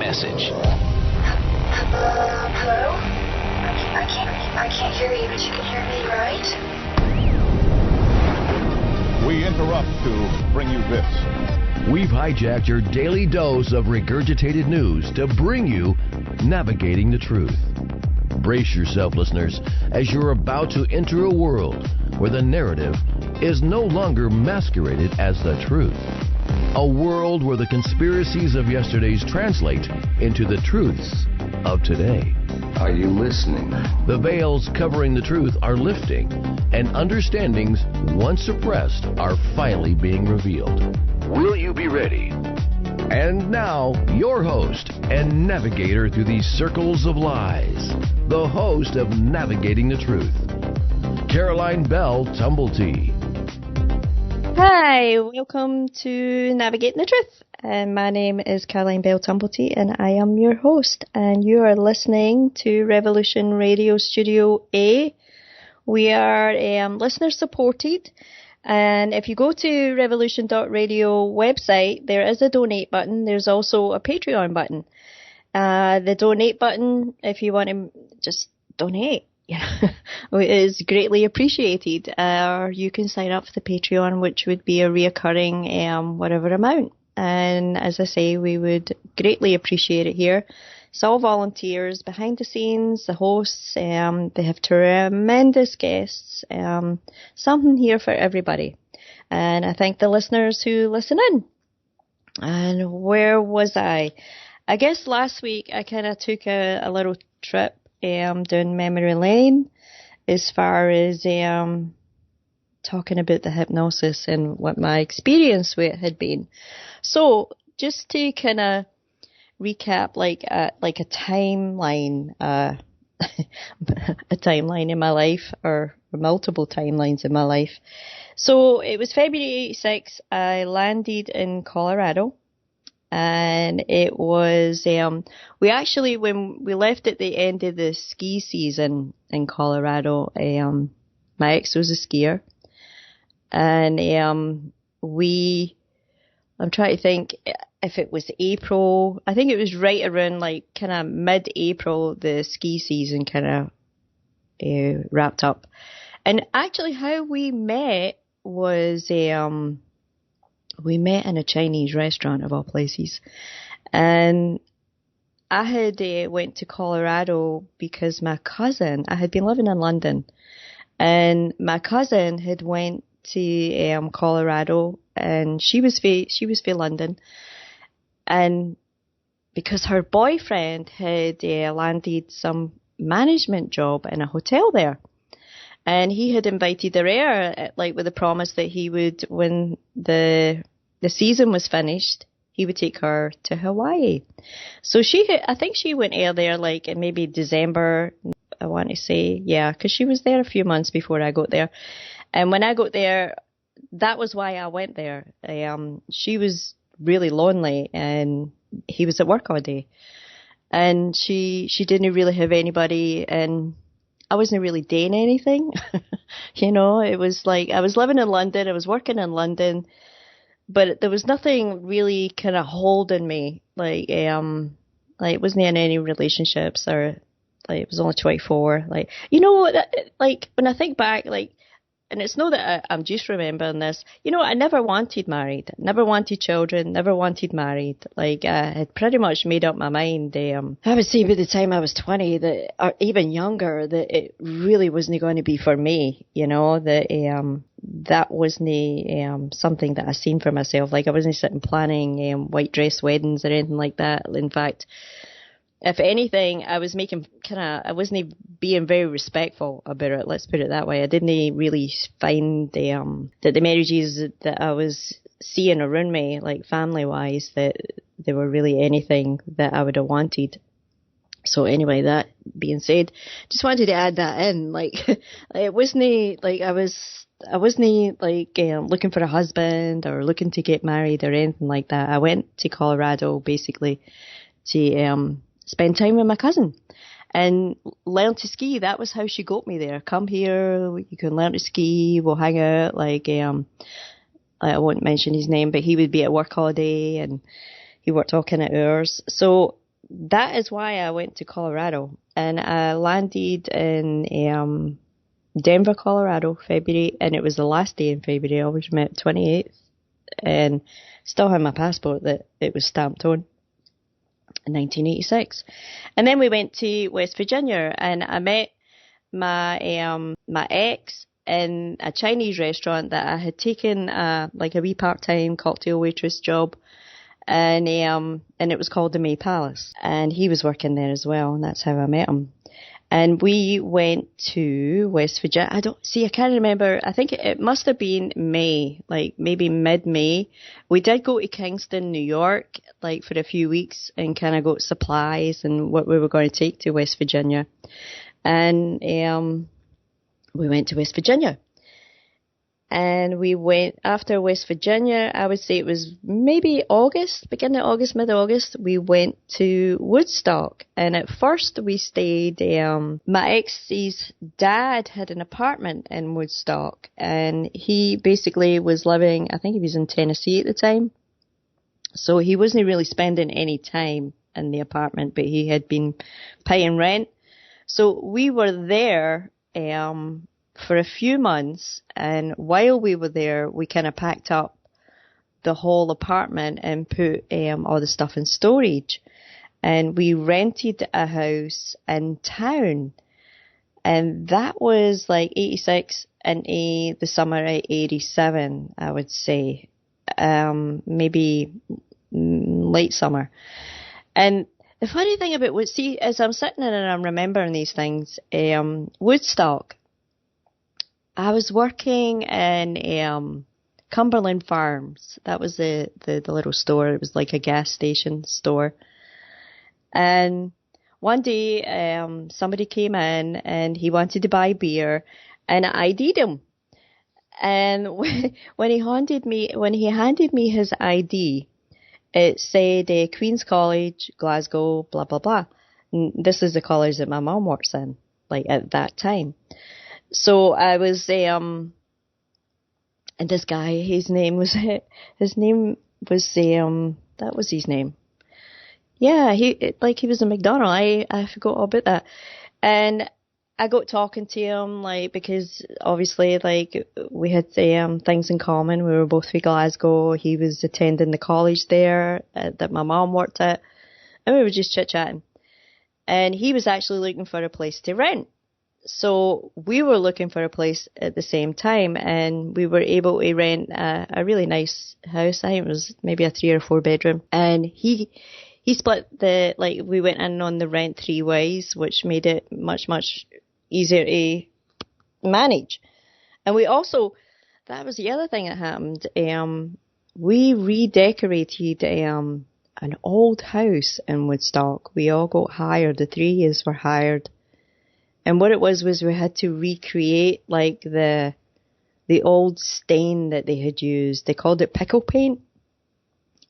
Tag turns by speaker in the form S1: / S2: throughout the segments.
S1: message.
S2: Hello? I can't hear you, but you can hear me, right?
S3: We interrupt to bring you this.
S4: We've hijacked your daily dose of regurgitated news to bring you Navigating the Truth. Brace yourself, listeners, as you're about to enter a world where the narrative is no longer masqueraded as the truth. A world where the conspiracies of yesterday's translate into the truths of today.
S5: Are you listening?
S4: The veils covering the truth are lifting, and understandings once suppressed are finally being revealed. Will you be ready? And now, your host and navigator through these circles of lies, the host of Navigating the Truth, Caroline Bell Tumblety.
S6: Hi, welcome to Navigating the Truth. And my name is Caroline Bell Tumblety, and I am your host. And you are listening to Revolution Radio Studio A. We are listener supported. And if you go to revolution.radio website, there is a donate button. There's also a Patreon button. The donate button, if you want to just donate, is greatly appreciated. Or you can sign up for the Patreon, which would be a reoccurring whatever amount. And as I say, we would greatly appreciate it here. It's all volunteers behind the scenes, the hosts. They have tremendous guests. Something here for everybody. And I thank the listeners who listen in. And where was I? I guess last week I kind of took a little trip down memory lane as far as talking about the hypnosis and what my experience with it had been. So just to kind of recap, like a timeline, a timeline in my life, or multiple timelines in my life. So it was February 86th. I landed in Colorado, and it was we actually, when we left at the end of the ski season in Colorado, my ex was a skier, and I'm trying to think if it was April. I think it was right around like kind of mid-April, the ski season kind of wrapped up. And actually how we met was we met in a Chinese restaurant of all places. And I had went to Colorado because my cousin, I had been living in London, and my cousin had went to Colorado, and she was for London, and because her boyfriend had landed some management job in a hotel there, and he had invited her there, like with the promise that he would, when the season was finished, he would take her to Hawaii. So I think she went there like in maybe December, I want to say, yeah, because she was there a few months before I got there. And when I got there, that was why I went there. She was really lonely, and he was at work all day. And she didn't really have anybody, and I wasn't really doing anything. It was like I was living in London, I was working in London, but there was nothing really kind of holding me. Like it wasn't in any relationships, or like it was only 24. Like when I think back, like. And it's not that I'm just remembering this. I never wanted married, never wanted children, never wanted married. Like, I had pretty much made up my mind. I would say by the time I was 20, or even younger, that it really wasn't going to be for me. That wasn't something that I seen for myself. Like, I wasn't sitting planning white dress weddings or anything like that. In fact, if anything, I wasn't being very respectful about it. Let's put it that way. I didn't really find that the marriages that I was seeing around me, like family-wise, that they were really anything that I would have wanted. So anyway, that being said, just wanted to add that in. Like, it wasn't like I wasn't like looking for a husband or looking to get married or anything like that. I went to Colorado basically to spend time with my cousin and learn to ski. That was how she got me there. Come here, you can learn to ski, we'll hang out. Like, I won't mention his name, but he would be at work all day, and he worked all kind of hours. So that is why I went to Colorado. And I landed in Denver, Colorado, February, and it was the last day in February. I always met 28th, and still had my passport that it was stamped on in 1986. And then we went to West Virginia, and I met my ex in a Chinese restaurant that I had taken like a wee part-time cocktail waitress job, and it was called the May Palace, and he was working there as well, and that's how I met him. And we went to West Virginia. I can't remember. I think it must have been May, like maybe mid-May. We did go to Kingston, New York, like for a few weeks, and kind of got supplies and what we were going to take to West Virginia. And we went to West Virginia. And we went, after West Virginia, I would say it was maybe August, beginning of August, mid-August, we went to Woodstock. And at first we stayed, my ex's dad had an apartment in Woodstock. And he basically was living, I think he was in Tennessee at the time. So he wasn't really spending any time in the apartment, but he had been paying rent. So we were there, for a few months, and while we were there, we kind of packed up the whole apartment and put all the stuff in storage. And we rented a house in town, and that was like 86 and the summer of 87, I would say, maybe late summer. And the funny thing about as I'm sitting there and I'm remembering these things, Woodstock, I was working in Cumberland Farms. That was the little store. It was like a gas station store. And one day, somebody came in and he wanted to buy beer, and I ID'd him. And when he handed me his ID, it said Queen's College, Glasgow, blah blah blah. And this is the college that my mom works in, like at that time. So I was, and this guy, his name was, that was his name. Yeah, he was a McDonald. I forgot all about that. And I got talking to him, like, because obviously, like, we had, things in common. We were both from Glasgow. He was attending the college there that my mom worked at. And we were just chit-chatting. And he was actually looking for a place to rent. So we were looking for a place at the same time, and we were able to rent a really nice house. I think it was maybe a 3 or 4 bedroom. And he split we went in on the rent 3 ways, which made it much, much easier to manage. And we also, that was the other thing that happened. We redecorated an old house in Woodstock. We all got hired. The 3 of us were hired. And what it was we had to recreate like the old stain that they had used. They called it pickle paint.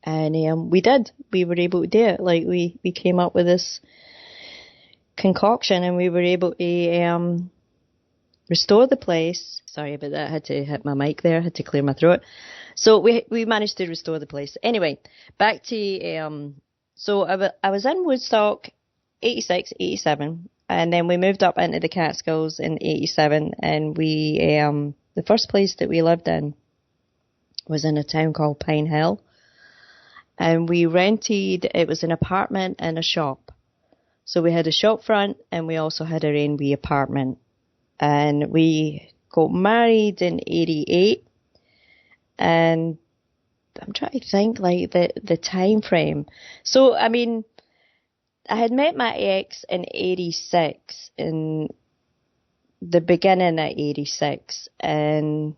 S6: And we did. We were able to do it. Like we came up with this concoction, and we were able to restore the place. Sorry about that. I had to hit my mic there. I had to clear my throat. So we managed to restore the place. Anyway, back to so I was in Woodstock 86, 87. And then we moved up into the Catskills in 87, and we, the first place that we lived in was in a town called Pine Hill. And we rented, it was an apartment and a shop. So we had a shop front, and we also had our own wee apartment. And we got married in 88. And I'm trying to think, like, the time frame. So, I mean, I had met my ex in 86, in the beginning of 86, and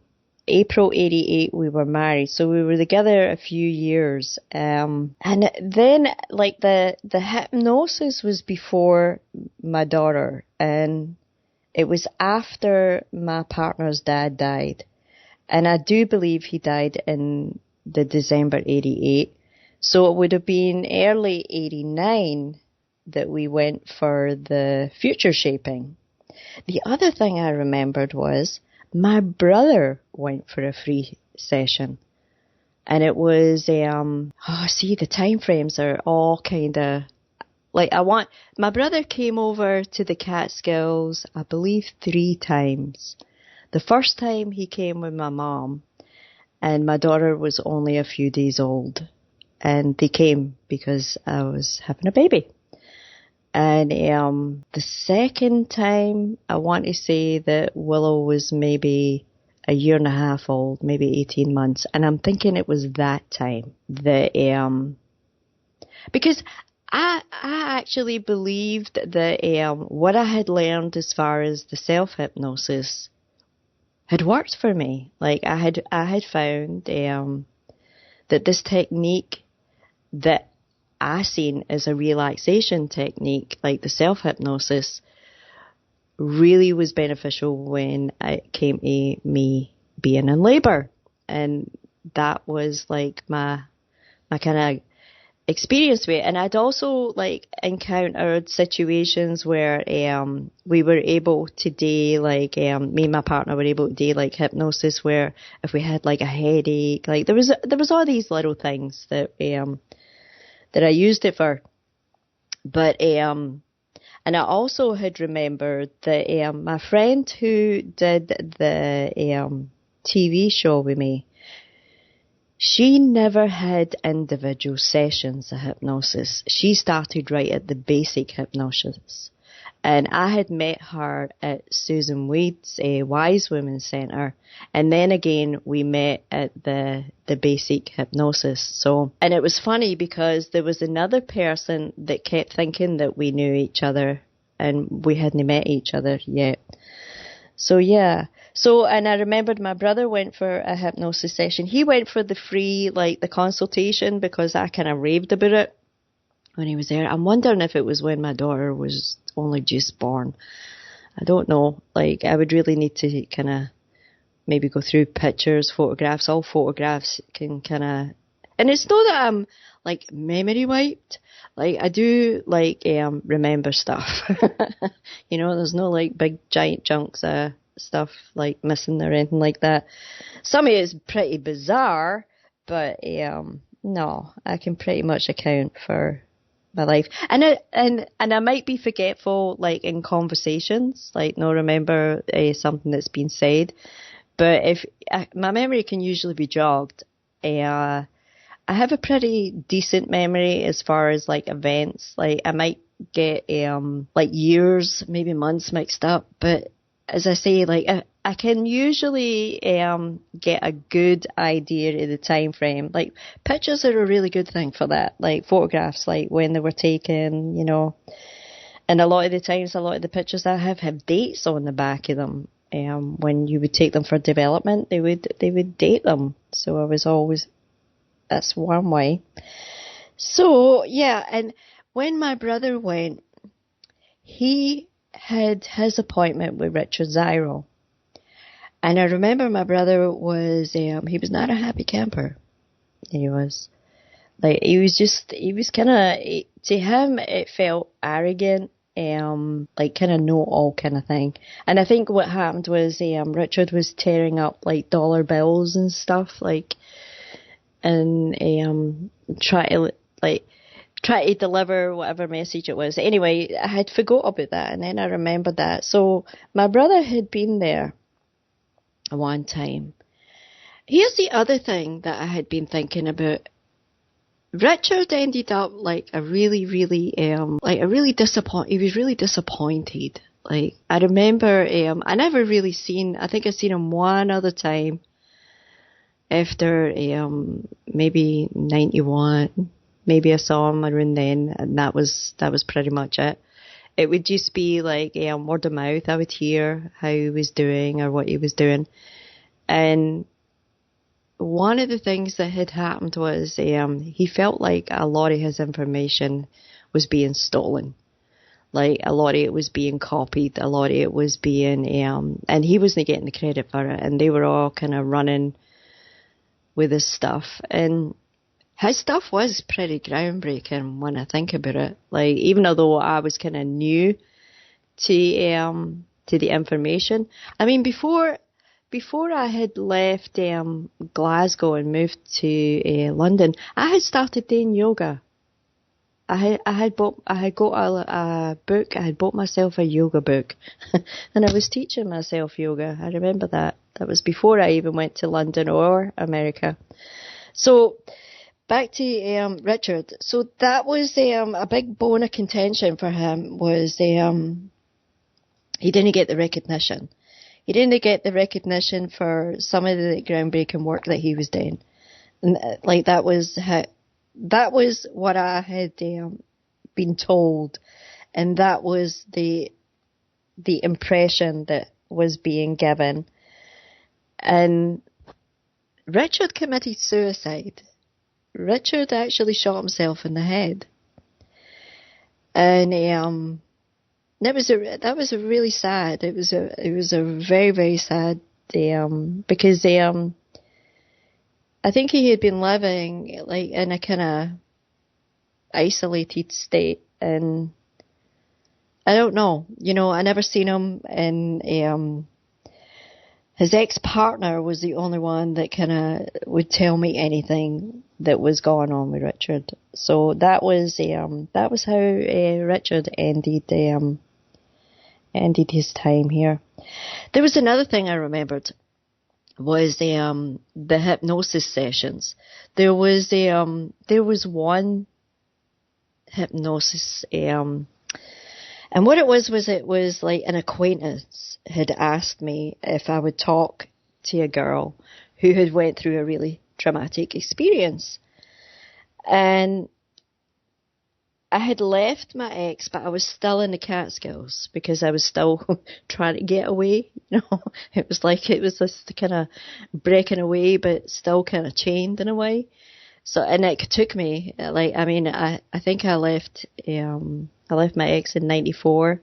S6: April 88 we were married, so we were together a few years. And then, like, the hypnosis was before my daughter, and it was after my partner's dad died, and I do believe he died in the December 88, so it would have been early 89 that we went for the future shaping. The other thing I remembered was my brother went for a free session. And it was, the time frames are all kind of, Like, my brother came over to the Catskills, I believe 3 times. The first time he came with my mom, and my daughter was only a few days old. And they came because I was having a baby. And the second time, I want to say that Willow was maybe a year and a half old, maybe 18 months. And I'm thinking it was that time that, because I actually believed that what I had learned as far as the self-hypnosis had worked for me. Like, I had found that this technique that I seen as a relaxation technique, like the self-hypnosis, really was beneficial when it came to me being in labour. And that was like my kind of experience with it. And I'd also like encountered situations where we were able to do like me and my partner were able to do like hypnosis, where if we had like a headache, like there was all these little things that I used it for. But and I also had remembered that my friend who did the TV show with me, she never had individual sessions of hypnosis. She started right at the basic hypnosis. And I had met her at Susan Weed's Wise Women Centre. And then again, we met at the basic hypnosis. So, and it was funny because there was another person that kept thinking that we knew each other and we hadn't met each other yet. So, yeah. So, and I remembered my brother went for a hypnosis session. He went for the free, like the consultation, because I kind of raved about it when he was there. I'm wondering if it was when my daughter was only just born. I don't know. Like, I would really need to kind of maybe go through pictures, photographs. All photographs can kind of, and it's not that I'm like memory wiped. Like, I do like remember stuff. You know, there's no like big giant chunks of stuff like missing or anything like that. Some of it is pretty bizarre, but no, I can pretty much account for my life. And I might be forgetful, like in conversations, like no remember something that's been said. But if my memory can usually be jogged, I have a pretty decent memory as far as like events. Like I might get like years, maybe months mixed up, but as I say, like I can usually get a good idea of the time frame. Like pictures are a really good thing for that. Like photographs, like when they were taken, you know. And a lot of the times, a lot of the pictures I have dates on the back of them. When you would take them for development, they would date them. So I was always, that's one way. So yeah, and when my brother went, he had his appointment with Richard Zyro. And I remember my brother was, he was not a happy camper. He was. Like, he was kind of, to him, it felt arrogant, like kind of know-all kind of thing. And I think what happened was, Richard was tearing up, like, dollar bills and stuff, like, and try to deliver whatever message it was. Anyway, I had forgot about that, and then I remembered that. So my brother had been there one time. Here's the other thing that I had been thinking about. Richard ended up like he was really disappointed. Like, I remember, I never really I think I seen him one other time after, maybe 91. Maybe I saw him around then, and that was pretty much it. It would just be like word of mouth. I would hear how he was doing or what he was doing. And one of the things that had happened was he felt like a lot of his information was being stolen. Like, a lot of it was being copied, a lot of it was being, and he wasn't getting the credit for it, and they were all kind of running with his stuff. And his stuff was pretty groundbreaking when I think about it. Like, even although I was kind of new to the information. I mean, before I had left Glasgow and moved to London, I had started doing yoga. I had got a book. I had bought myself a yoga book, and I was teaching myself yoga. I remember that. That was before I even went to London or America. So back to Richard. So that was a big bone of contention for him. Was he didn't get the recognition. He didn't get the recognition for some of the groundbreaking work that he was doing, and like that was what I had been told, and that was the impression that was being given. And Richard committed suicide. Richard actually shot himself in the head, and that was a really sad. It was a very, very sad because I think he had been living like in a kind of isolated state, and I don't know. I never seen him, and his ex-partner was the only one that kind of would tell me anything that was going on with Richard. So that was how Richard ended his time here. There was another thing I remembered was the hypnosis sessions. There was one hypnosis, and what it was like an acquaintance had asked me if I would talk to a girl who had went through a really traumatic experience. And I had left my ex, but I was still in the Catskills because I was still trying to get away. It was this kind of breaking away, but still kind of chained in a way. So, and it took me I think I left my ex in 94.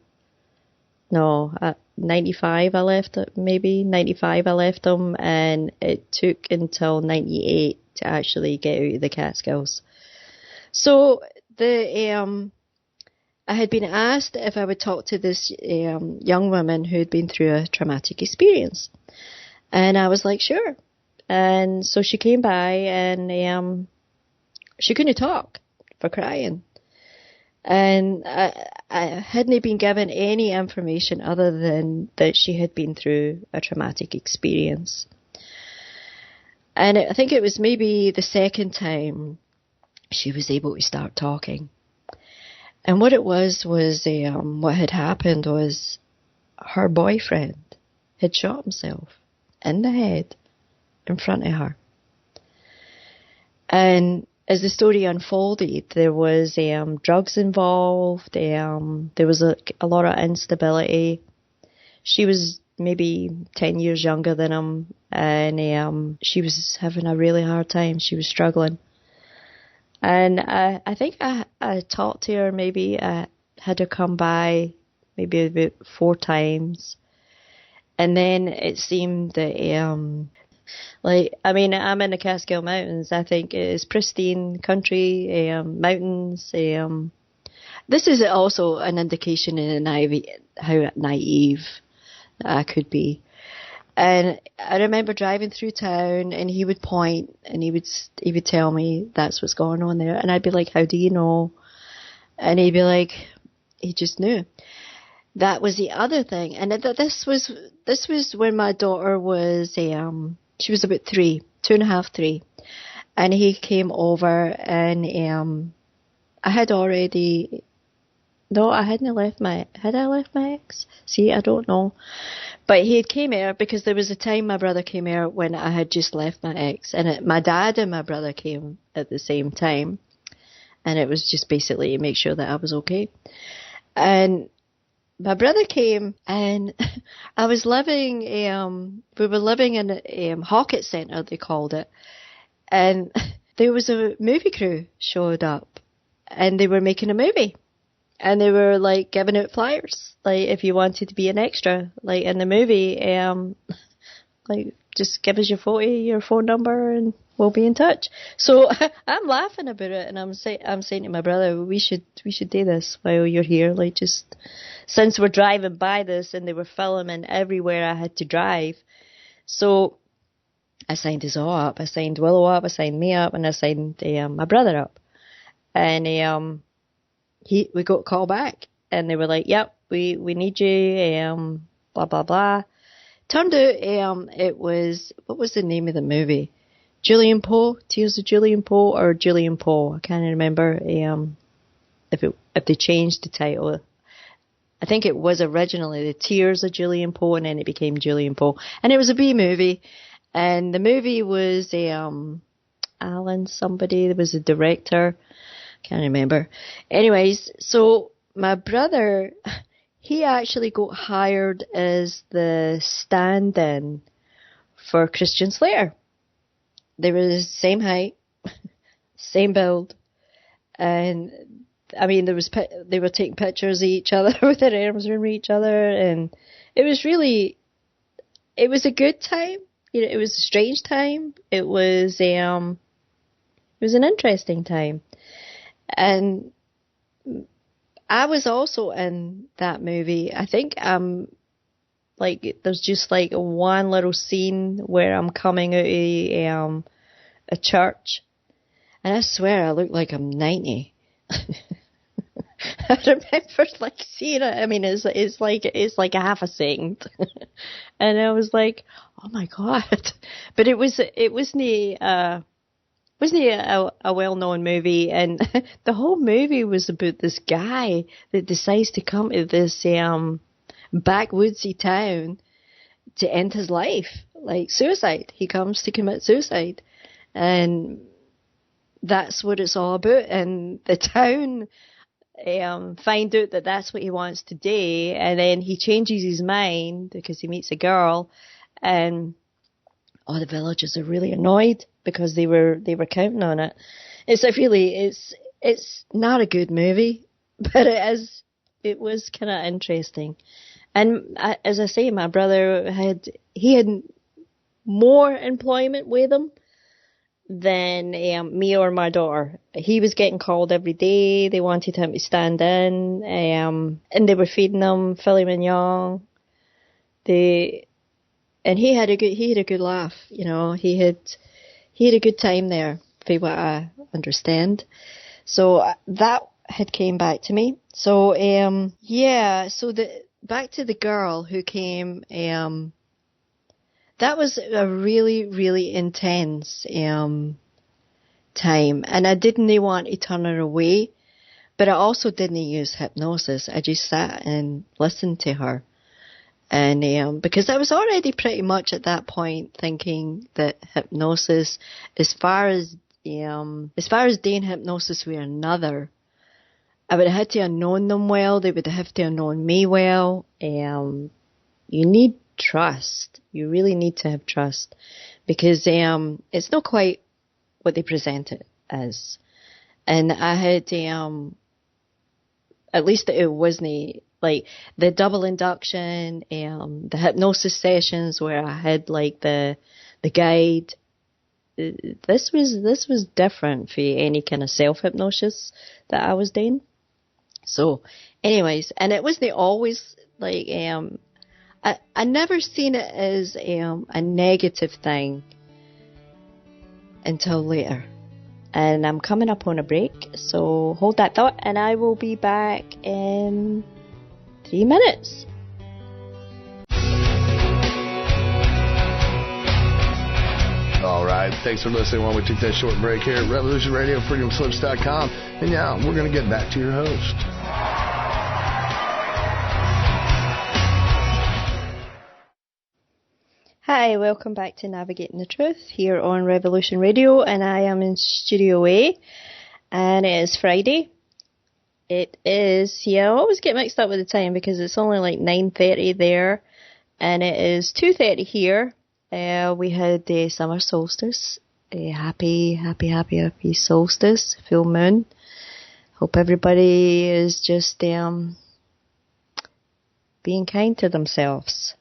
S6: No, 95 I left it, maybe 95 I left him, and it took until 98 to actually get out of the Catskills. So I had been asked if I would talk to this young woman who had been through a traumatic experience, and I was like, sure. And so she came by, and she couldn't talk for crying. And I hadn't been given any information other than that she had been through a traumatic experience. And I think it was maybe the second time she was able to start talking. And what it was what had happened was her boyfriend had shot himself in the head in front of her. And as the story unfolded, there was drugs involved. There was a lot of instability. She was maybe 10 years younger than him, and she was having a really hard time. She was struggling. And I think I talked to her, maybe I had her come by maybe about 4 times. And then it seemed that, I'm in the Catskill Mountains. I think it is pristine country, mountains. This is also an indication in how naive I could be. And I remember driving through town, and he would point, and he would tell me that's what's going on there, and I'd be like, "How do you know?" And he'd be like, "He just knew." That was the other thing, and this was when my daughter was she was about 3, 2.5, 3, and he came over, and I had already. No, I hadn't left had I left my ex? See, I don't know. But he had came here because there was a time my brother came here when I had just left my ex. And my dad and my brother came at the same time. And it was just basically to make sure that I was okay. And my brother came, and I was living, we were living in a Hawkett Centre, they called it. And there was a movie crew showed up, and they were making a movie. And they were like giving out flyers, like if you wanted to be an extra, like in the movie, like just give us your phone number, and we'll be in touch. So I'm laughing about it, and I'm saying to my brother, we should do this while you're here, like just since we're driving by this, and they were filming everywhere I had to drive. So I signed us all up. I signed Willow up. I signed me up, and I signed my brother up, and we got called back, and they were like, "Yep, we need you." Blah blah blah. Turned out, it was, what was the name of the movie? Julian Poe, Tears of Julian Poe, or Julian Poe. I can't remember. If they changed the title. I think it was originally The Tears of Julian Poe, and then it became Julian Poe. And it was a B movie. And the movie was Alan somebody. There was a director. Can't remember. Anyways, so my brother, he actually got hired as the stand-in for Christian Slater. They were the same height, same build, and I mean, they were taking pictures of each other with their arms around each other, and it was a good time. You know, it was a strange time. It was an interesting time, and I was also in that movie. I think like there's just like one little scene where I'm coming out of a church, and I swear I look like I'm 90. I remember like seeing it. I mean, it's like a half a second, and I was like, "Oh my god!" But it wasn't a well-known movie, and the whole movie was about this guy that decides to come to this backwoodsy town to end his life, like suicide. He comes to commit suicide, and that's what it's all about. And the town find out that that's what he wants to do, and then he changes his mind because he meets a girl, and all the villagers are really annoyed because they were counting on it. It's not a good movie, but it was kind of interesting. And as I say, my brother had more employment with him than me or my daughter. He was getting called every day. They wanted him to stand in, and they were feeding him filet mignon. And he had a good laugh. You know, he had a good time there, for what I understand. So that had came back to me. So so back to the girl who came. That was a really, really intense time, and I didn't want to turn her away, but I also didn't use hypnosis. I just sat and listened to her, and because I was already pretty much at that point thinking that hypnosis, as far as doing hypnosis with another, I would have had to have known them well. They would have to have known me well. You need trust. You really need to have trust, because it's not quite what they present it as. And I had at least it wasn't like the double induction, the hypnosis sessions where I had like the guide. This was different for any kind of self hypnosis that I was doing. So, anyways, and it wasn't always like I never seen it as a negative thing until later. And I'm coming up on a break, so hold that thought, and I will be back in 3 minutes.
S1: All right, thanks for listening while we take that short break here at Revolution Radio, freedomslips.com. And yeah, we're going to get back to your host.
S6: Hi, welcome back to Navigating the Truth here on Revolution Radio, and I am in Studio A, and it is Friday. It is, I always get mixed up with the time because it's only like 9:30 there, and it is 2:30 here. We had the summer solstice. Happy solstice, full moon. Hope everybody is just being kind to themselves.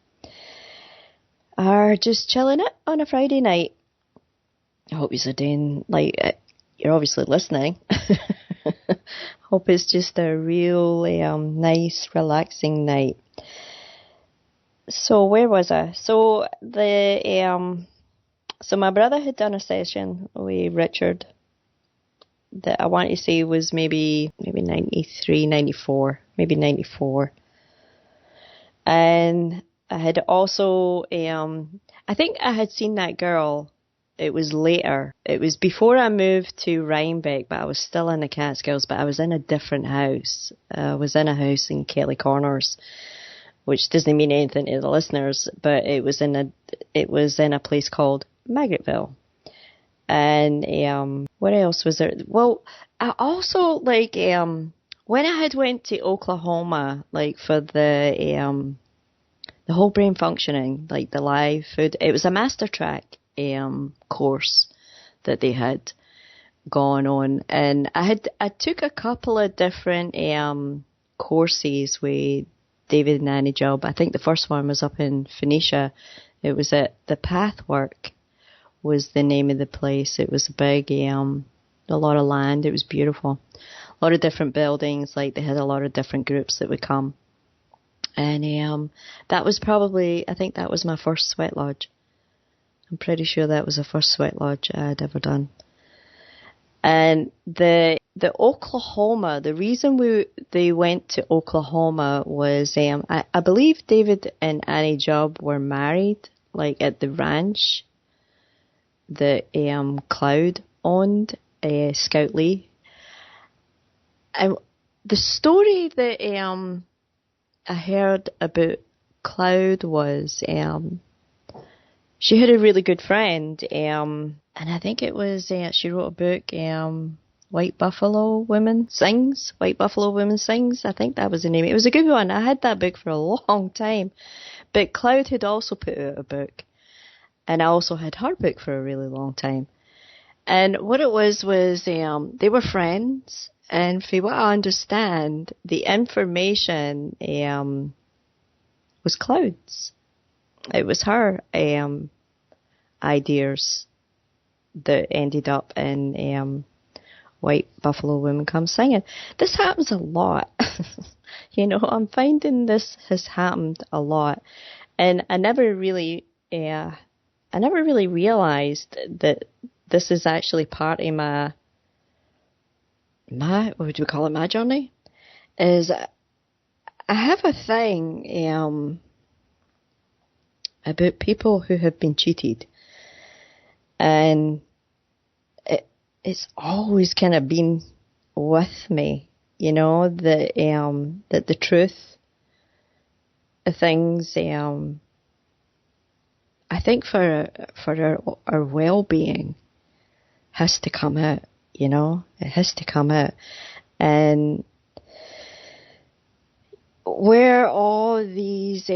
S6: Are just chilling it on a Friday night. I hope you're doing, you're obviously listening. Hope it's just a real nice, relaxing night. So where was I? So so my brother had done a session with Richard, that I want to say was maybe 93, 94, maybe 94. And I had also, I think I had seen that girl. It was later. It was before I moved to Rhinebeck, but I was still in the Catskills, but I was in a different house. I was in a house in Kelly Corners, which doesn't mean anything to the listeners, but it was in a place called Margaretville. And what else was there? Well, I also like when I had went to Oklahoma, like for the whole brain functioning, like the live food. It was a master track course that they had gone on, and I took a couple of different courses with David and Annie Jubb. I think the first one was up in Phoenicia. It was at the Pathwork was the name of the place. It was a big, a lot of land. It was beautiful. A lot of different buildings. Like they had a lot of different groups that would come. And that was probably, I think that was my first sweat lodge. I'm pretty sure that was the first sweat lodge I'd ever done. And the Oklahoma, the reason they went to Oklahoma was, I believe David and Annie Jubb were married, like at the ranch that Cloud owned, Scout Lee. And the story that I heard about Cloud was she had a really good friend, and I think it was she wrote a book, White Buffalo Women Sings. White Buffalo Women Sings. I think that was the name. It was a good one. I had that book for a long time. But Cloud had also put out a book, and I also had her book for a really long time. And what it was they were friends, and for what I understand, the information was Cloud's. It was her ideas that ended up in White Buffalo Women Come Singing. This happens a lot. I'm finding this has happened a lot. And I never really realized that this is actually part of my what would you call it, my journey? Is I have a thing about people who have been cheated, and it's always kind of been with me, that the truth of things. I think for our well-being has to come out. It has to come out, and where all these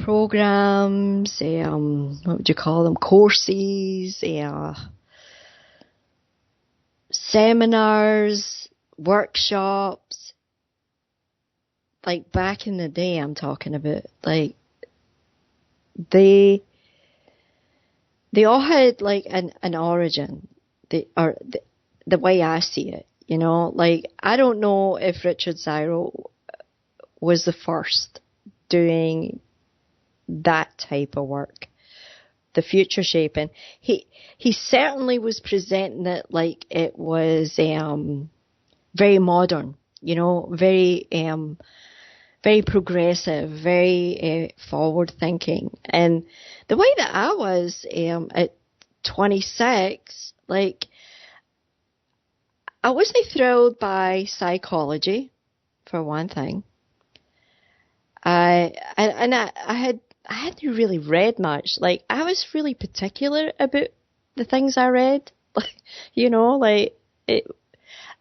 S6: programs, what would you call them, courses, seminars, workshops, like back in the day I'm talking about, like they all had like an origin, the way I see it, like I don't know if Richard Zyro was the first doing that type of work, the future shaping. He certainly was presenting it like it was very modern, very very progressive, very forward thinking. And the way that I was at 26, like I wasn't thrilled by psychology, for one thing. I hadn't really read much. Like I was really particular about the things I read. I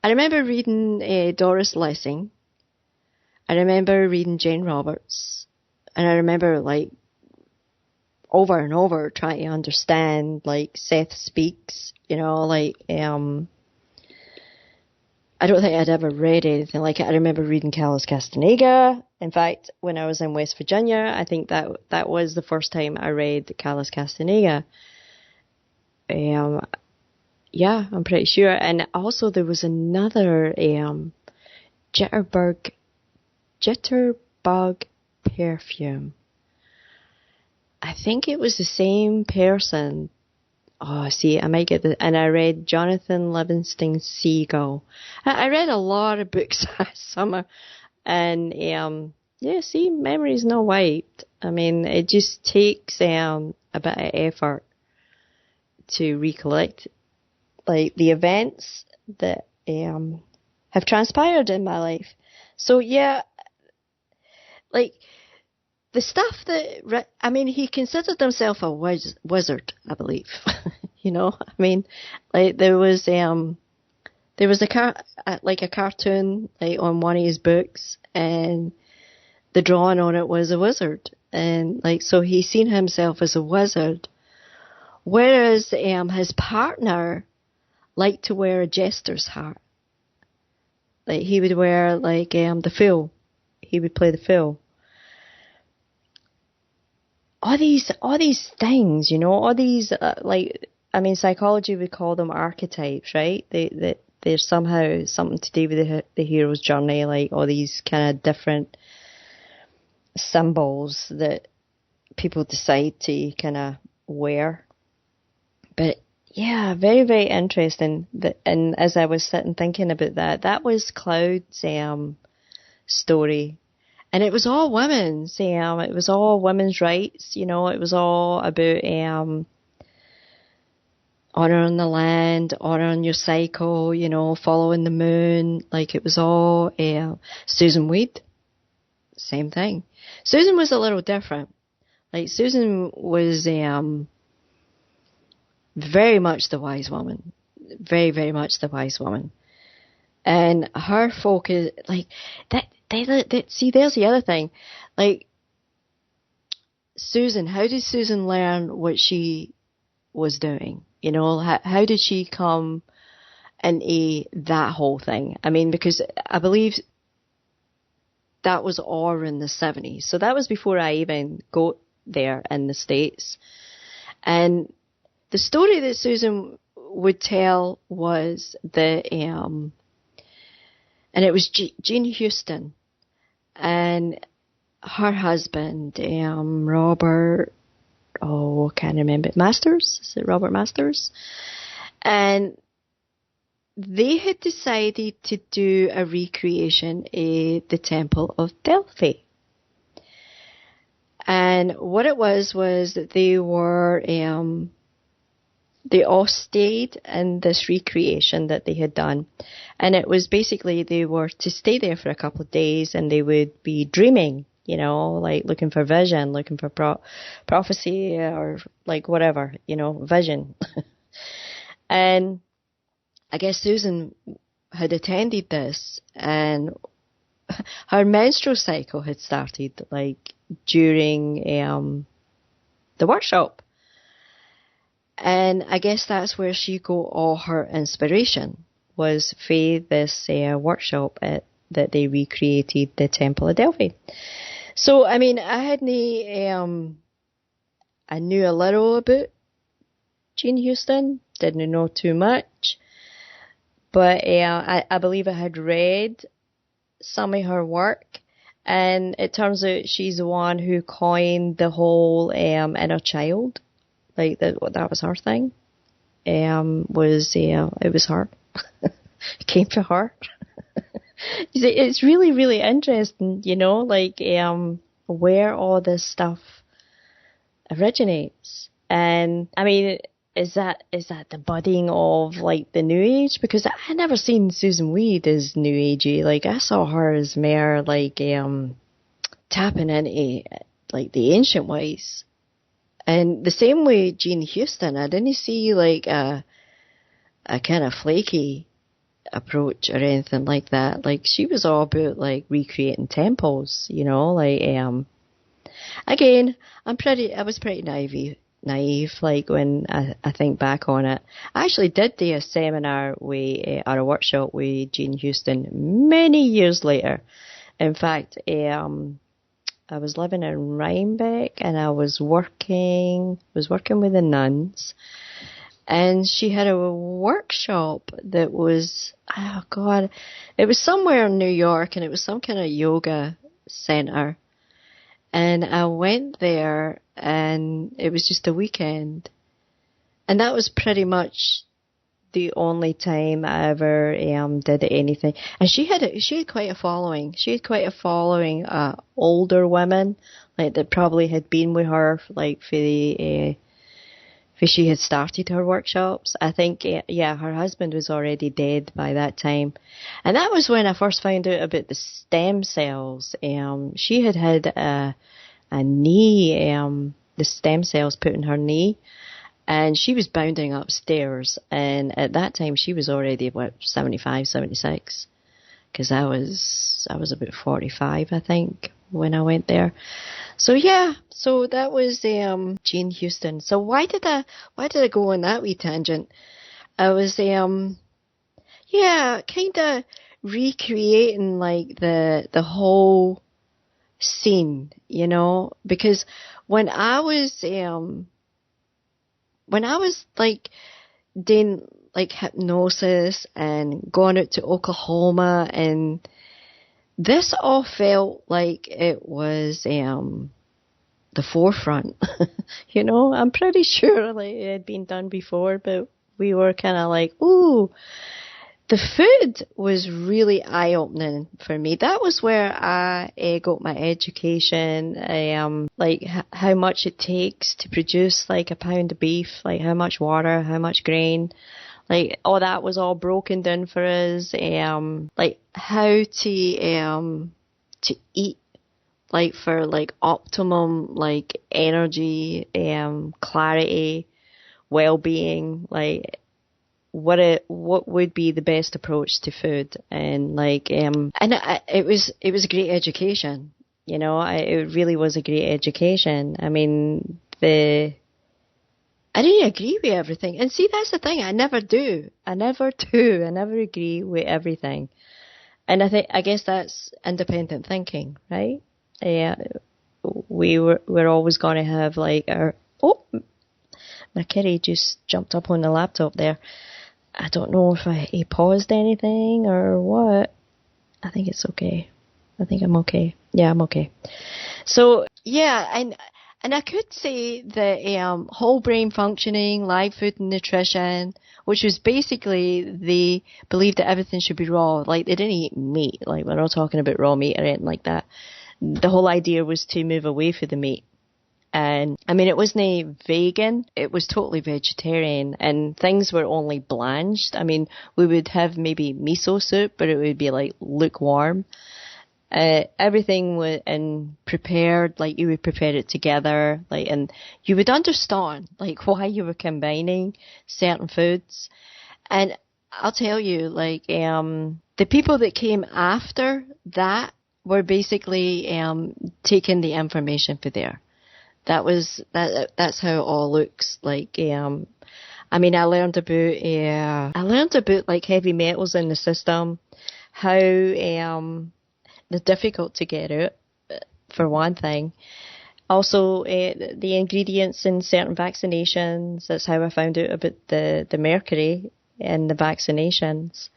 S6: remember reading Doris Lessing. I remember reading Jane Roberts, and I remember like over and over trying to understand like Seth Speaks. I don't think I'd ever read anything like it. I remember reading Calais Castaneda. In fact, when I was in West Virginia, I think that was the first time I read Calais Castaneda. Yeah, I'm pretty sure. And also there was another Jitterbug Perfume. I think it was the same person Oh, see, I might get the, and I read Jonathan Livingston Seagull. I read a lot of books last summer, and yeah, see, memory's not wiped. I mean, it just takes a bit of effort to recollect, like, the events that have transpired in my life. So yeah, like, the stuff that, I mean, he considered himself a wizard, I believe. You know, I mean, like, there was a cartoon, like, on one of his books, and the drawing on it was a wizard, and, like, so he seen himself as a wizard, whereas his partner liked to wear a jester's hat. Like, he would wear, like, the fool. He would play the fool. All these things, you know, all these, like, I mean, psychology would call them archetypes, right? They're somehow something to do with the hero's journey, like all these kind of different symbols that people decide to kind of wear. But yeah, very, very interesting. And as I was sitting thinking about that was Cloud's story. And it was all women's. It was all women's rights. You know, it was all about honouring the land, honouring your cycle, you know, following the moon. Like, it was all Susan Weed, same thing. Susan was a little different. Like, Susan was very much the wise woman. Very, very much the wise woman. And her focus, like, see, there's the other thing. Like, Susan, how did Susan learn what she was doing? You know, how did she come into that whole thing? I mean, because I believe that was all in the 70s. So that was before I even got there in the States. And the story that Susan would tell was that, and it was Jean Houston and her husband, Robert, I can't remember, Masters? Is it Robert Masters? And they had decided to do a recreation of the Temple of Delphi. And what it was that they all stayed in this recreation that they had done. And it was basically they were to stay there for a couple of days, and they would be dreaming, you know, like looking for vision, looking for prophecy, or like whatever, you know, vision. And I guess Susan had attended this, and her menstrual cycle had started, like, during the workshop. And I guess that's where she got all her inspiration, was for this workshop that they recreated the Temple of Delphi. So, I mean, I knew a little about Jean Houston, didn't know too much, but I believe I had read some of her work, and it turns out she's the one who coined the whole inner child. Like, that was her thing. It was her. It came from her. It's really, really interesting, you know, like, where all this stuff originates. And, I mean, is that the budding of, like, the New Age? Because I never seen Susan Weed as New Agey. Like, I saw her as more, like, tapping into, like, the ancient ways. And the same way Jean Houston, I didn't see, like, a kind of flaky approach or anything like that. Like, she was all about, like, recreating temples, you know, like, again, I was pretty naive, like, when I think back on it. I actually did do a seminar or a workshop with Jean Houston many years later. In fact, I was living in Rhinebeck, and I was working with the nuns, and she had a workshop that was, oh God, it was somewhere in New York, and it was some kind of yoga center. And I went there, and it was just a weekend. And that was pretty much the only time I ever did anything. And she had quite a following. She had quite a following, older women, like that probably had been with her, like for she had started her workshops. I think, her husband was already dead by that time. And that was when I first found out about the stem cells. She had a knee, the stem cells put in her knee. And she was bounding upstairs. And at that time, she was already, 75, 76. Because I was about 45, I think, when I went there. So so that was Jean Houston. So why did I go on that wee tangent? I was kind of recreating like the whole scene, you know, because when I was like doing like hypnosis and going out to Oklahoma, and this all felt like it was the forefront. You know, I'm pretty sure like it had been done before, but we were kind of like, ooh. The food was really eye-opening for me. That was where I got my education, like how much it takes to produce like a pound of beef, like how much water, how much grain, like all that was all broken down for us. Like how to eat, like for like optimum like energy, clarity, well-being, like what would be the best approach to food, and like it was a great education, you know. It really was a great education. I mean, I didn't agree with everything, and see, that's the thing, I never agree with everything, and I guess that's independent thinking, right? Yeah, we're always going to have like my kitty just jumped up on the laptop there. I don't know if he paused anything or what. I think it's okay. I think I'm okay. Yeah, I'm okay. So, yeah, and I could say that whole brain functioning, live food and nutrition, which was basically they believed that everything should be raw. Like, they didn't eat meat. Like, we're not talking about raw meat or anything like that. The whole idea was to move away from the meat. And I mean, it wasn't vegan, it was totally vegetarian, and things were only blanched. I mean, we would have maybe miso soup, but it would be like lukewarm. Everything was prepared, like you would prepare it together, like, and you would understand like why you were combining certain foods. And I'll tell you, like, the people that came after that were basically taking the information for there. That's how it all looks like. I mean, I learned about like heavy metals in the system, how they're difficult to get out, for one thing. Also, the ingredients in certain vaccinations. That's how I found out about the mercury in the vaccinations,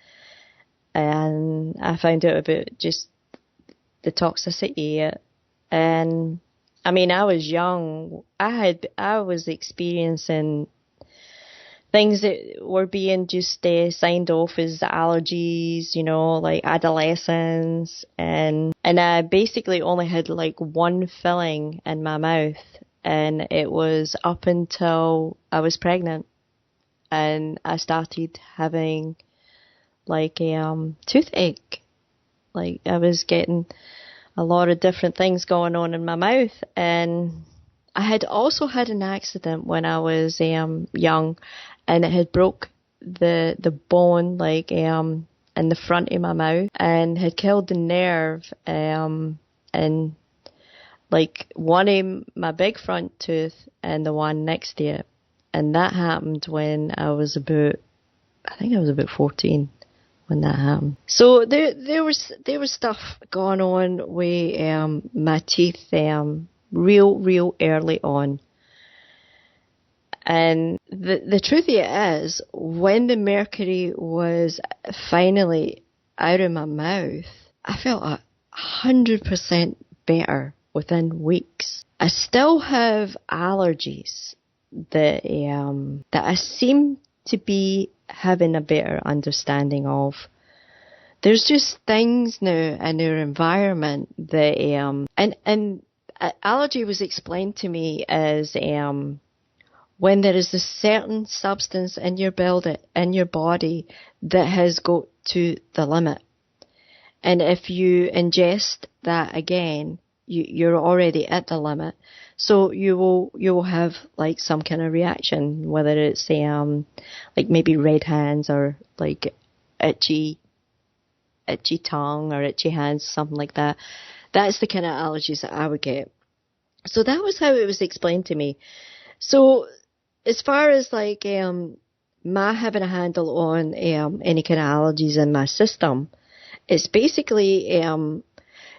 S6: and I found out about just the toxicity. And I mean, I was young. I was experiencing things that were being just signed off as allergies, you know, like adolescence, and I basically only had like one filling in my mouth, and it was up until I was pregnant, and I started having like toothache. Like I was getting a lot of different things going on in my mouth. And I had also had an accident when I was young, and it had broke the bone like in the front of my mouth, and had killed the nerve and like one of my big front tooth and the one next to it. And that happened when I was about 14. When that happened. So there was stuff going on with my teeth real early on. And the truth of it is, when the mercury was finally out of my mouth, I felt 100% better within weeks. I still have allergies, that I seem to be having a better understanding of. There's just things now in our environment that and allergy was explained to me as when there is a certain substance in your body that has got to the limit, and if you ingest that again, you're already at the limit. So you will have like some kind of reaction, whether it's like maybe red hands or like itchy tongue or itchy hands, something like that. That's the kind of allergies that I would get. So that was how it was explained to me. So as far as like my having a handle on any kind of allergies in my system, it's basically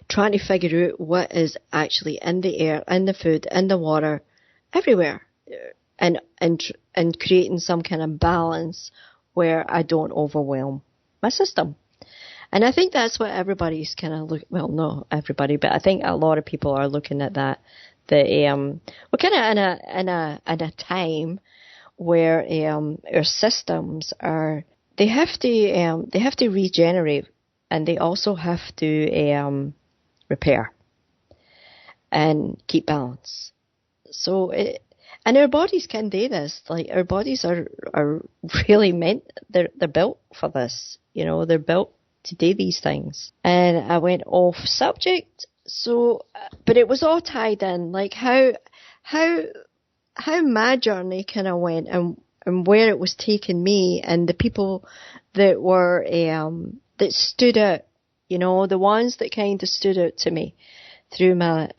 S6: trying to figure out what is actually in the air, in the food, in the water, everywhere, and creating some kind of balance where I don't overwhelm my system. And I think that's what everybody's kind of well, not everybody, but I think a lot of people are looking at that. We're kind of in a time where our systems they have to regenerate, and they also have to repair and keep balance. So and our bodies can do this. Like, our bodies are really they're built for this. You know, they're built to do these things. And I went off subject. So, but it was all tied in, like how my journey kind of went, and where it was taking me, and the people that were that stood out. You know, the ones that kind of stood out to me through my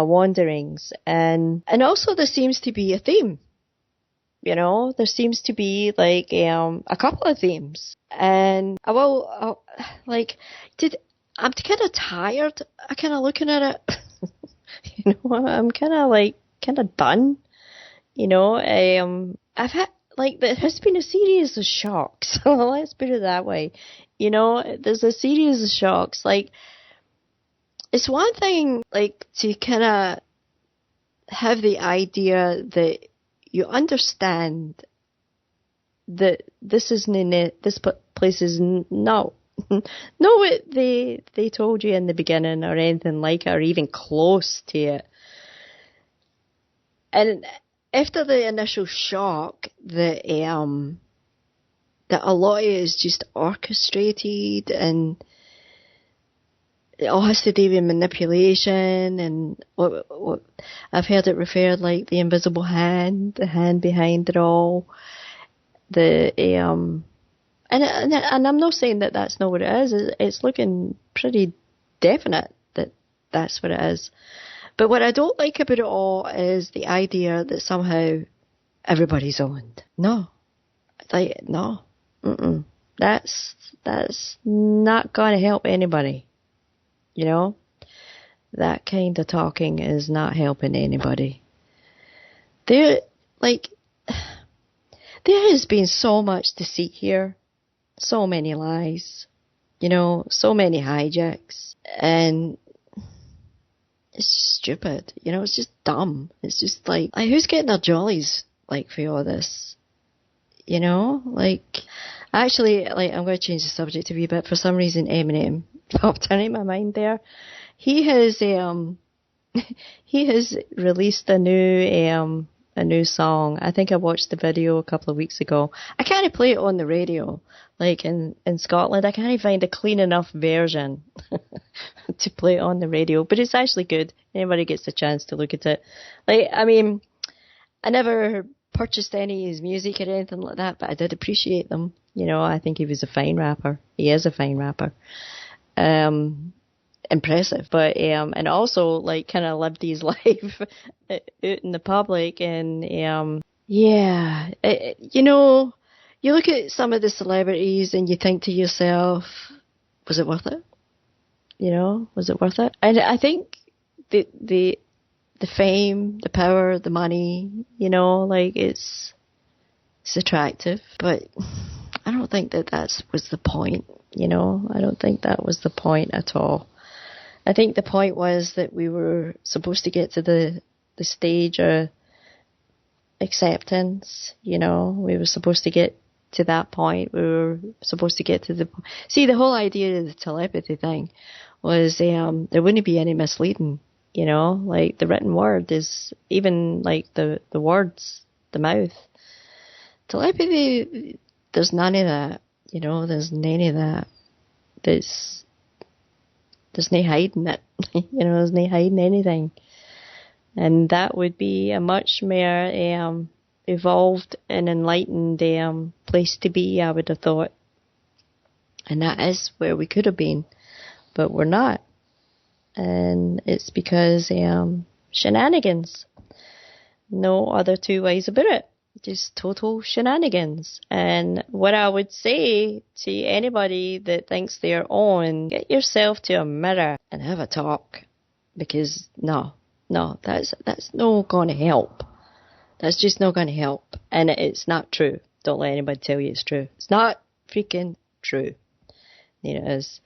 S6: wanderings, and also there seems to be a theme. You know, there seems to be like a couple of themes, and I'm kind of tired. I'm kind of looking at it. You know, I'm kind of done. You know, I've had there has been a series of shocks. Let's put it that way. You know, there's a series of shocks. Like, it's one thing, like, to kind of have the idea that you understand that this place is not what they told you in the beginning or anything like it, or even close to it. And after the initial shock that a lot of it is just orchestrated, and it all has to do with manipulation, and what I've heard it referred like the invisible hand, the hand behind it all. And I'm not saying that that's not what it is. It's looking pretty definite that that's what it is. But what I don't like about it all is the idea that somehow everybody's owned. No. No. Mm-mm. That's not going to help anybody. You know? That kind of talking is not helping anybody. There has been so much deceit here. So many lies. You know, so many hijacks. And it's just stupid. You know, it's just dumb. It's just like who's getting their jollies, like, for all this? You know? Like, actually, like, I'm going to change the subject a wee bit. For some reason, Eminem popped in my mind there. He has released a new song. I think I watched the video a couple of weeks ago. I can't play it on the radio. Like, in Scotland, I can't find a clean enough version to play it on the radio. But it's actually good. Anybody gets a chance to look at it. Like, I mean, I never purchased any of his music or anything like that, but I did appreciate them. You know, I think he was a fine rapper. He is a fine rapper. Impressive, but and also, like, kind of lived his life out in the public, and you know, you look at some of the celebrities and you think to yourself, was it worth it? You know, was it worth it? And I think the fame, the power, the money, you know, like, it's attractive, but I don't think that was the point. You know, I don't think that was the point at all. I think the point was that we were supposed to get to the stage acceptance. We were supposed to get to that point. We were supposed to get to the... See, the whole idea of the telepathy thing was there wouldn't be any misleading, like the written word is, even like the words, the mouth. Telepathy, there's none of that, there's none of that. There's no hiding it, there's no hiding anything. And that would be a much more evolved and enlightened place to be, I would have thought. And that is where we could have been, but we're not. And it's because shenanigans. No other two ways about it. Just total shenanigans. And what I would say to anybody that thinks they're on, get yourself to a mirror and have a talk. Because no, that's not going to help. That's just not going to help. And it's not true. Don't let anybody tell you it's true. It's not freaking true. It's,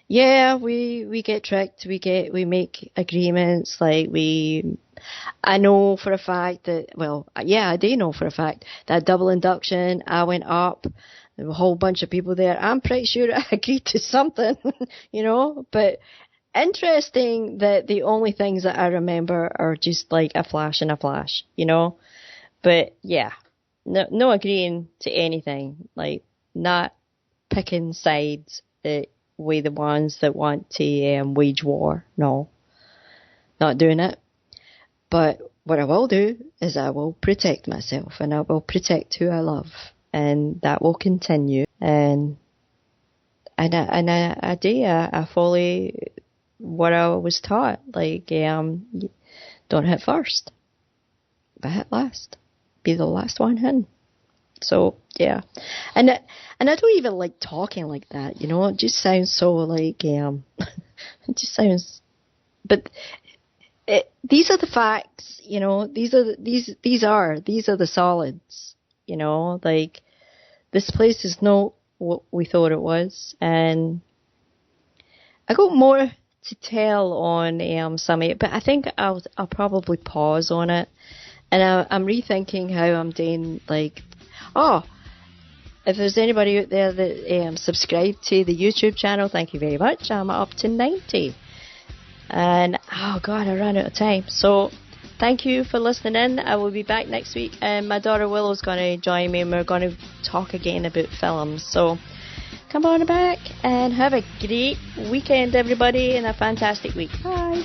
S6: yeah, we get tricked. We make agreements. I know for a fact that, I do know for a fact that double induction, I went up. There were a whole bunch of people there. I'm pretty sure I agreed to something, but interesting that the only things that I remember are just like a flash and a flash, But yeah, no agreeing to anything, like not picking sides with the ones that want to wage war. No, not doing it. But what I will do is I will protect myself and I will protect who I love, and that will continue. And I follow what I was taught, don't hit first, but hit last. Be the last one in. So yeah, and I don't even like talking like that. It just sounds so like it just sounds. But these are the facts. These are the solids. Like this place is not what we thought it was, and I got more to tell on some of it, but I think I'll probably pause on it. And I'm rethinking how I'm doing, if there's anybody out there that subscribed to the YouTube channel, thank you very much. I'm up to 90. And, oh God, I ran out of time. So, thank you for listening in. I will be back next week. And my daughter Willow's going to join me and we're going to talk again about films. So, come on back and have a great weekend, everybody, and a fantastic week. Bye.